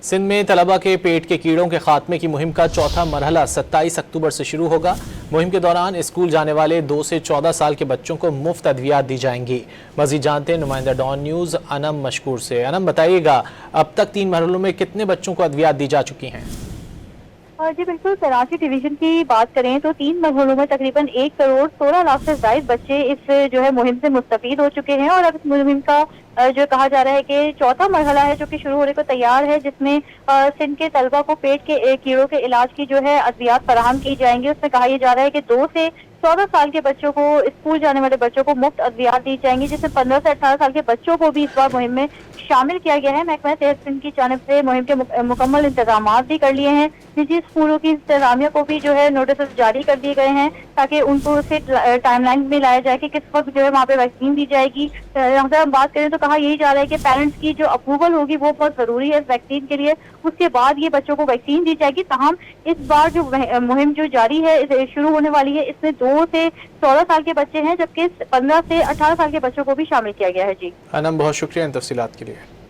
سندھ میں طلبہ کے پیٹ کے کیڑوں کے خاتمے کی مہم کا چوتھا مرحلہ 27 اکتوبر سے شروع ہوگا۔ مہم کے دوران اسکول جانے والے 2 سے 14 سال کے بچوں کو مفت ادویات دی جائیں گی۔ مزید جانتے ہیں نمائندہ ڈان نیوز انم مشکور سے۔ انم بتائیے گا اب تک 3 مرحلوں میں کتنے بچوں کو ادویات دی جا چکی ہیں؟ جی بالکل، کراچی ڈویژن کی بات کریں تو 3 مرحلوں میں تقریباً 1 کروڑ 16 لاکھ سے زائد بچے اس مہم سے مستفید ہو چکے ہیں، اور اب اس مہم کا کہا جا رہا ہے کہ چوتھا مرحلہ ہے جو کہ شروع ہونے کو تیار ہے، جس میں سندھ کے طلبہ کو پیٹ کے کیڑوں کے علاج کی ادویات فراہم کی جائیں گی۔ اس میں کہا یہ جا رہا ہے کہ 2 سے 14 سال کے بچوں کو، اسکول جانے والے بچوں کو مفت ادویات دی جائیں گی، جس میں 15 سے 18 سال کے بچوں کو بھی اس بار مہم میں شامل کیا گیا ہے۔ محکمہ صحت سندھ کی جانب سے مہم کے مکمل انتظامات بھی کر لیے ہیں۔ نجی اسکولوں کی انتظامیہ کو بھی نوٹسز جاری کر دیے گئے ہیں تاکہ ان کو اسے ٹائم لائن میں لایا جائے کہ کس وقت وہاں پہ ویکسین دی جائے گی۔ اگر ہم بات کریں تو کہا یہی جا رہا ہے کہ پیرنٹس کی جو اپروول ہوگی وہ بہت ضروری ہے اس ویکسین کے لیے، اس کے بعد یہ بچوں کو ویکسین دی جائے گی۔ تاہم اس بار جو مہم جو جاری ہے، شروع ہونے والی ہے، اس میں 2 سے 14 سال کے بچے ہیں، جبکہ 15 سے 18 سال کے بچوں کو بھی شامل کیا گیا ہے۔ جی انم، بہت شکریہ ان تفصیلات کے لیے۔